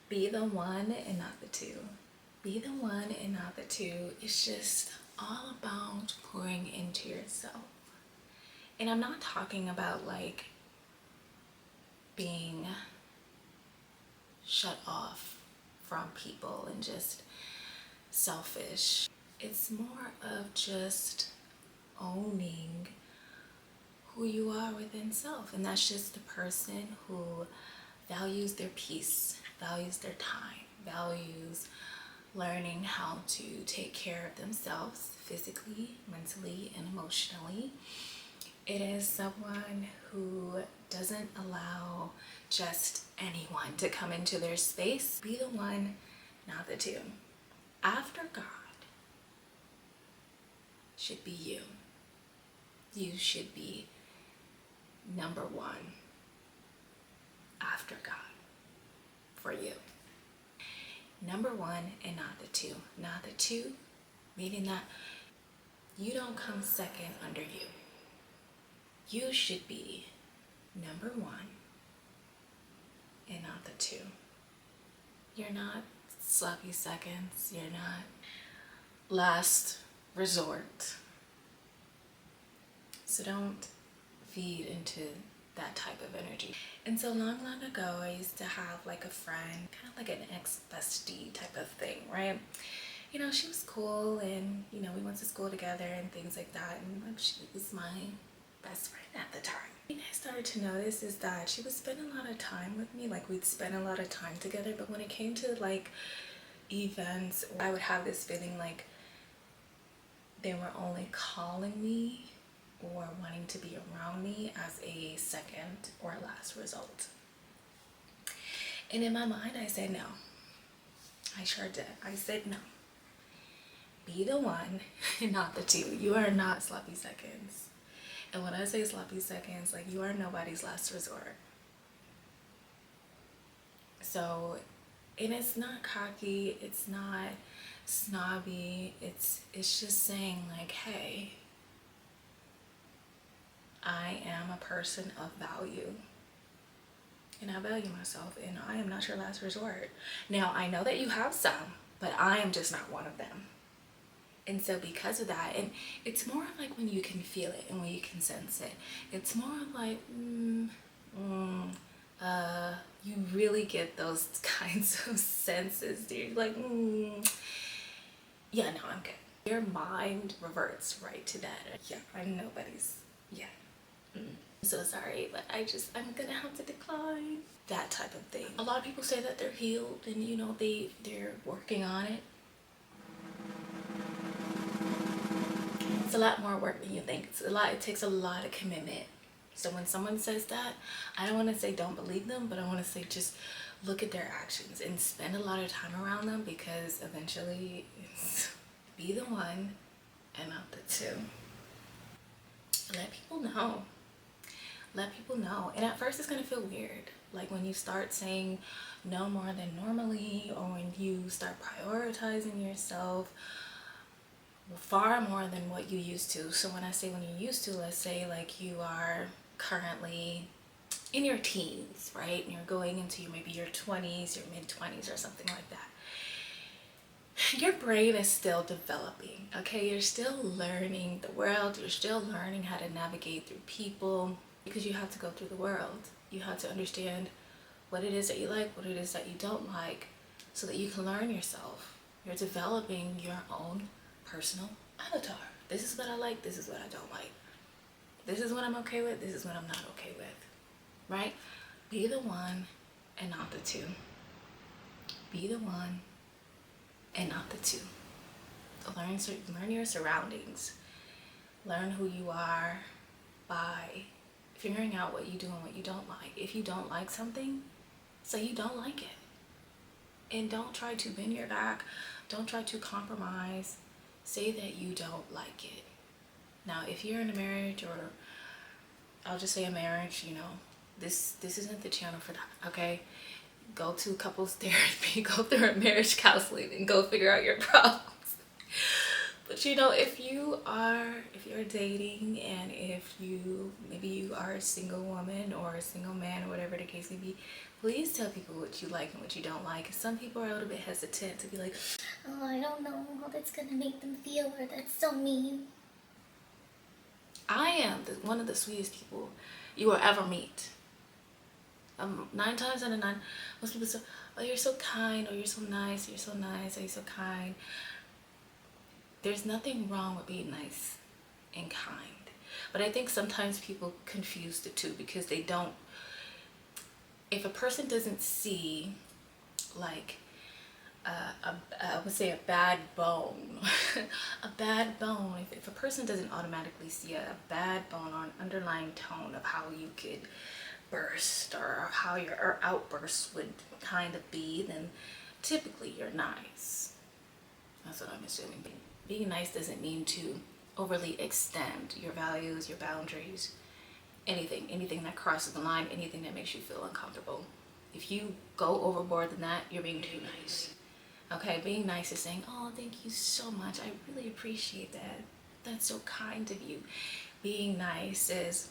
Be the one and not the two. Be the one and not the two. It's just all about pouring into yourself. And I'm not talking about like being shut off from people and just selfish. It's more of just owning who you are within self. And that's just the person who values their peace, values their time, values learning how to take care of themselves physically, mentally, and emotionally. It is someone who doesn't allow just anyone to come into their space. Be the one, not the two. After God should be you. You should be number one after God for you. Number one and not the two. Not the two, meaning that you don't come second under you. You should be number one and not the two. You're not sloppy seconds. You're not last resort. So don't feed into that type of energy. And so long ago, I used to have like a friend, kind of like an ex-bestie type of thing, right? You know, she was cool and, you know, we went to school together and things like that. And like, she was my best friend at the time. What I started to notice is that she would spend a lot of time with me. Like, we'd spend a lot of time together. But when it came to like events, I would have this feeling like they were only calling me or wanting to be around me as a second or last result. And in my mind, I said no. I sure did. I said no. Be the one and not the two. You are not sloppy seconds. And when I say sloppy seconds, like, you are nobody's last resort. So, and it's not cocky, it's not snobby, it's just saying like, hey, I am a person of value. And I value myself, and I am not your last resort. Now, I know that you have some, but I am just not one of them. And so because of that, and it's more of like when you can feel it and when you can sense it, it's more of like, you really get those kinds of senses, dude. Like, yeah, no, I'm good. Your mind reverts right to that. Yeah, I'm nobody's, yeah. I'm so sorry, but I'm gonna have to decline. That type of thing. A lot of people say that they're healed and, you know, they're working on it. It's a lot more work than you think. It takes a lot of commitment. So when someone says that, I don't want to say don't believe them, but I want to say just look at their actions and spend a lot of time around them, because eventually it's be the one and not the two. Let people know. Let people know. And at first it's going to feel weird. Like when you start saying no more than normally, or when you start prioritizing yourself far more than what you used to. So when I say when you used to, let's say like you are currently in your teens, right? And you're going into maybe your 20s, your mid-20s or something like that. Your brain is still developing, okay? You're still learning the world. You're still learning how to navigate through people, because you have to go through the world. You have to understand what it is that you like, what it is that you don't like, so that you can learn yourself. You're developing your own personal avatar. This is what I like, this is what I don't like. This is what I'm okay with, this is what I'm not okay with, right? Be the one and not the two. Be the one and not the two. Learn your surroundings. Learn who you are by figuring out what you do and what you don't like. If you don't like something, say you don't like it. And don't try to bend your back. Don't try to compromise. Say that you don't like it. Now, if you're in a marriage, or I'll just say a marriage, you know, this isn't the channel for that, okay? Go to couples therapy, go through a marriage counseling, and go figure out your problems. But you know, if you're dating, and maybe you are a single woman or a single man or whatever the case may be, Please tell people what you like and what you don't like. Some people are a little bit hesitant to be like, oh, I don't know how that's gonna make them feel, or that's so mean. I am one of the sweetest people you will ever meet. 9 times out of 9, most people say, oh, you're so kind, or you're so nice, or you're so nice, or you're so kind. There's nothing wrong with being nice and kind. But I think sometimes people confuse the two because they don't, if a person doesn't see like I would say a bad bone, a bad bone, if a person doesn't automatically see a bad bone or an underlying tone of how you could burst or how your outbursts would kind of be, then typically you're nice. That's what I'm assuming. Being nice doesn't mean to overly extend your values, your boundaries, anything that crosses the line, anything that makes you feel uncomfortable. If you go overboard than that, you're being too nice. Okay, being nice is saying, oh, thank you so much, I really appreciate that, that's so kind of you. Being nice is,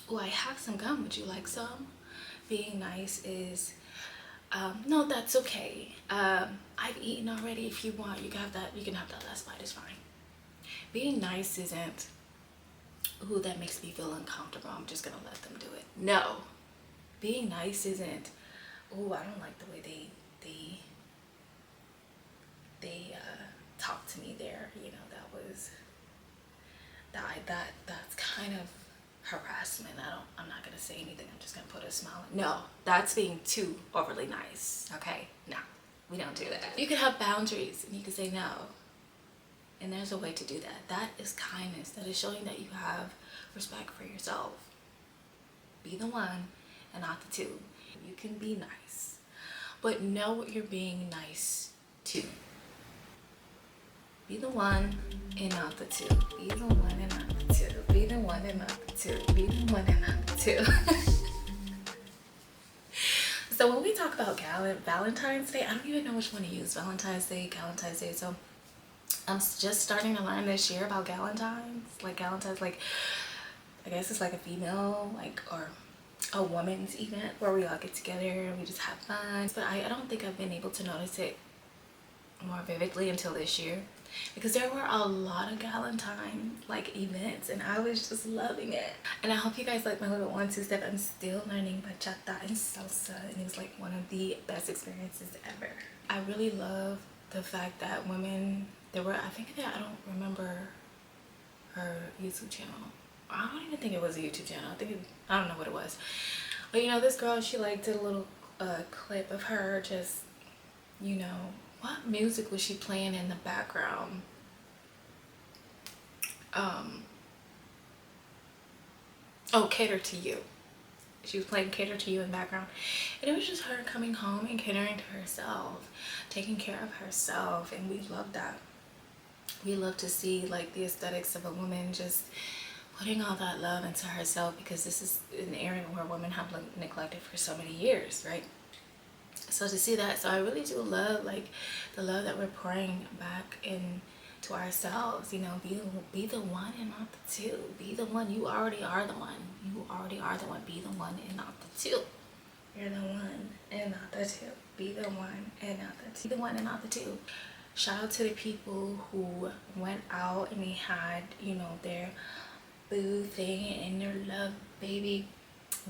oh, I have some gum, would you like some? Being nice is, no, that's okay, I've eaten already, if you want, you can have that last bite, it's fine. Being nice isn't, ooh, that makes me feel uncomfortable, I'm just gonna let them do it. No. Being nice isn't, ooh, I don't like the way they talk to me there, you know, that's kind of harassment. I'm not gonna say anything, I'm just gonna put a smile. No, that's being too overly nice. Okay, no, we don't do that. You can have boundaries and you can say no, and there's a way to do that. That is kindness. That is showing that you have respect for yourself. Be the one and not the two. You can be nice, but know what you're being nice to. Be the one and not the two. Be the one and not the two. Be the one and not the two. Be the one and not the two. So when we talk about Valentine's Day, I don't even know which one to use. Valentine's Day, Galentine's Day. So I'm just starting to learn this year about Galentine's. Like Galentine's, like, I guess it's like a female, like, or a woman's event where we all get together and we just have fun. But I don't think I've been able to notice it more vividly until this year, because there were a lot of Galentine like events and I was just loving it. And I hope you guys like my little 1-2 step. I'm still learning bachata and salsa, and it was like one of the best experiences ever. I really love the fact that women, there were, I don't remember her YouTube channel. I don't even think it was a YouTube channel. I don't know what it was. But you know, this girl, she like did a little clip of her just, you know, what music was she playing in the background? Oh, Cater to You. She was playing Cater to You in the background. And it was just her coming home and catering to herself, taking care of herself. And we love that. We love to see like the aesthetics of a woman just putting all that love into herself, because this is an area where women have neglected for so many years, right? So to see that, so I really do love like the love that we're pouring back into ourselves. You know, be the one and not the two. Be the one. You already are the one. You already are the one. Be the one and not the two. You're the one and not the two. Be the one and not the two. Be the one and not the two. Shout out to the people who went out and they had, you know, their boo thing and their love baby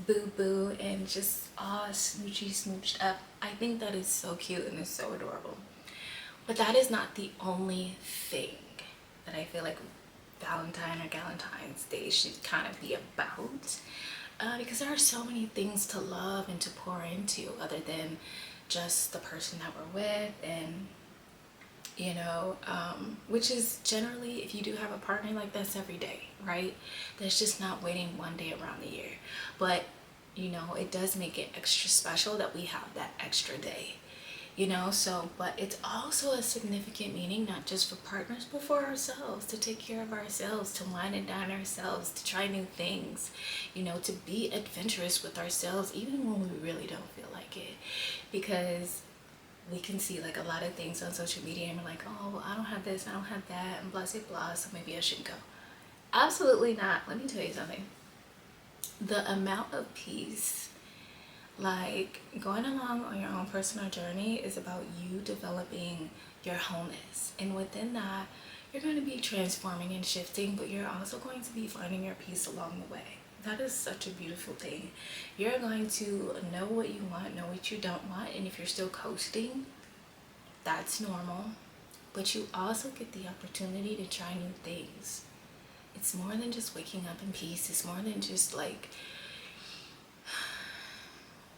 boo boo and just all smooched up. I think that is so cute and it's so adorable. But that is not the only thing that I feel like Valentine or Galentine's Day should kind of be about, because there are so many things to love and to pour into other than just the person that we're with. And you know, which is generally, if you do have a partner, like that's every day, right? That's just not waiting one day around the year. But you know, it does make it extra special that we have that extra day, you know. So but it's also a significant meaning, not just for partners but for ourselves, to take care of ourselves, to wine and dine ourselves, to try new things, you know, to be adventurous with ourselves even when we really don't feel like it. Because we can see like a lot of things on social media and we're like, oh, I don't have this, I don't have that, and blah blah blah, so maybe I shouldn't go. Absolutely not. Let me tell you something. The amount of peace Like, going along on your own personal journey is about you developing your wholeness, and within that you're going to be transforming and shifting, but you're also going to be finding your peace along the way. That is such a beautiful thing. You're going to know what you want, know what you don't want, and if you're still coasting, that's normal. But you also get the opportunity to try new things. It's more than just waking up in peace. It's more than just like,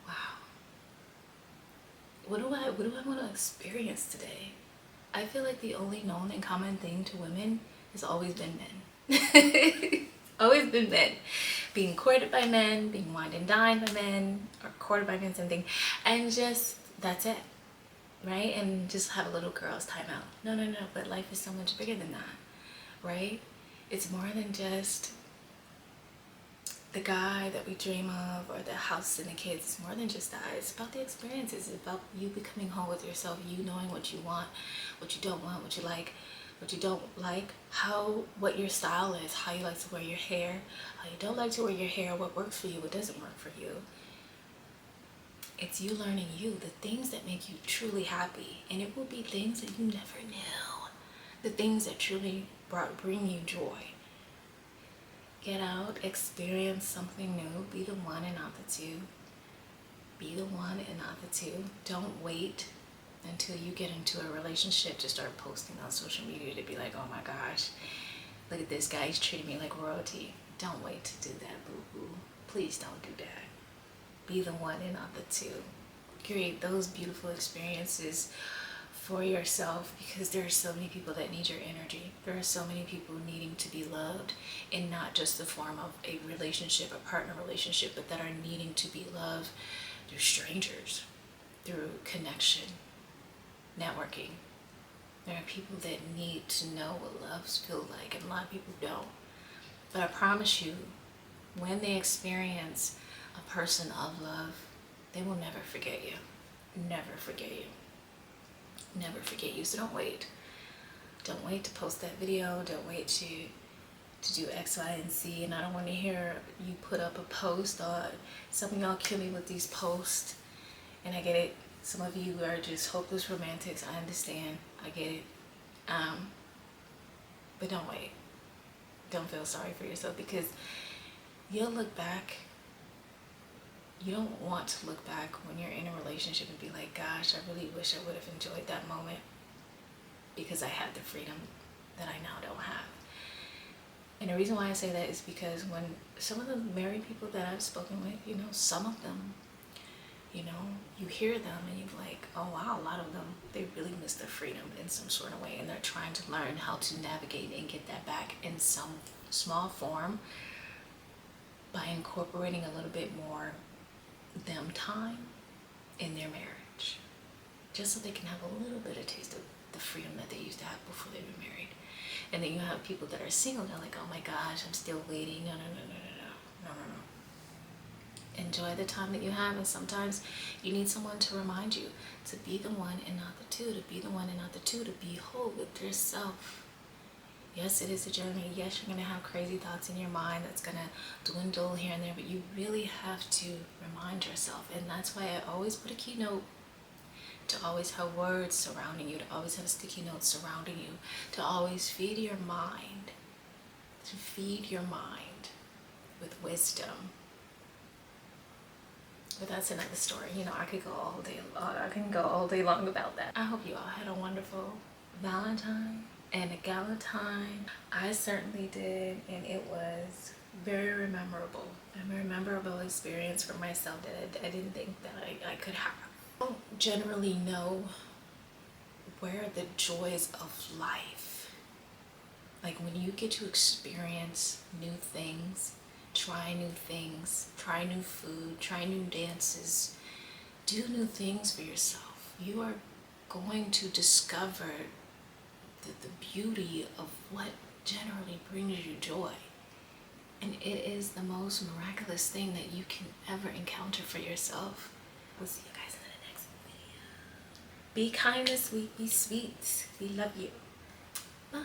wow, what do I want to experience today? I feel like the only known and common thing to women has always been men. Always been men. Being courted by men, being wined and dined by men, or courted by men, something, and just that's it, right? And just have a little girl's time out. No, no, no, but life is so much bigger than that, right? It's more than just the guy that we dream of or the house and the kids. It's more than just that. It's about the experiences. It's about you becoming whole with yourself, you knowing what you want, what you don't want, what you like, what you don't like, what your style is, how you like to wear your hair, how you don't like to wear your hair, what works for you, what doesn't work for you. It's you learning you, the things that make you truly happy, and it will be things that you never knew, the things that truly bring you joy. Get out, experience something new, be the one and not the two. Be the one and not the two. Don't wait until you get into a relationship to start posting on social media to be like, oh my gosh, look at this guy, he's treating me like royalty. Don't wait to do that, boo-boo. Please don't do that. Be the one and not the two. Create those beautiful experiences for yourself, because there are so many people that need your energy. There are so many people needing to be loved, in not just the form of a relationship, a partner relationship, but that are needing to be loved through strangers, through connection, networking. There are people that need to know what love feels like, and a lot of people don't. But I promise you, when they experience a person of love, they will never forget you. Never forget you. Never forget you. So don't wait. Don't wait to post that video. Don't wait to do X, Y, and Z. And I don't want to hear you put up a post. Some of y'all kill me with these posts, and I get it. Some of you are just hopeless romantics. I understand. I get it. But don't wait. Don't feel sorry for yourself, because you'll look back. You don't want to look back when you're in a relationship and be like, gosh, I really wish I would have enjoyed that moment because I had the freedom that I now don't have. And the reason why I say that is because when some of the married people that I've spoken with, some of them, you hear them and you're like, oh wow, a lot of them, they really miss their freedom in some sort of way, and they're trying to learn how to navigate and get that back in some small form by incorporating a little bit more them time in their marriage, just so they can have a little bit of taste of the freedom that they used to have before they were married. And then you have people that are single, they're like, oh my gosh, I'm still waiting. No, no, no, no, no, no, no, no, no. Enjoy the time that you have, and sometimes you need someone to remind you to be the one and not the two, to be the one and not the two, to be whole with yourself. Yes, it is a journey. Yes, you're going to have crazy thoughts in your mind that's going to dwindle here and there, but you really have to remind yourself. And that's why I always put a keynote, to always have words surrounding you, to always have sticky notes surrounding you, to always feed your mind, with wisdom. But that's another story. I could go all day. I can go all day long about that. I hope you all had a wonderful Valentine and a Galentine. I certainly did, and it was very memorable. A very memorable experience for myself that I didn't think that I could have. I don't generally know where the joys of life, like when you get to experience new things, try new things, try new food, try new dances, do new things for yourself. You are going to discover the beauty of what generally brings you joy. And it is the most miraculous thing that you can ever encounter for yourself. We'll see you guys in the next video. Be kind this week, be sweet. We love you. Bye.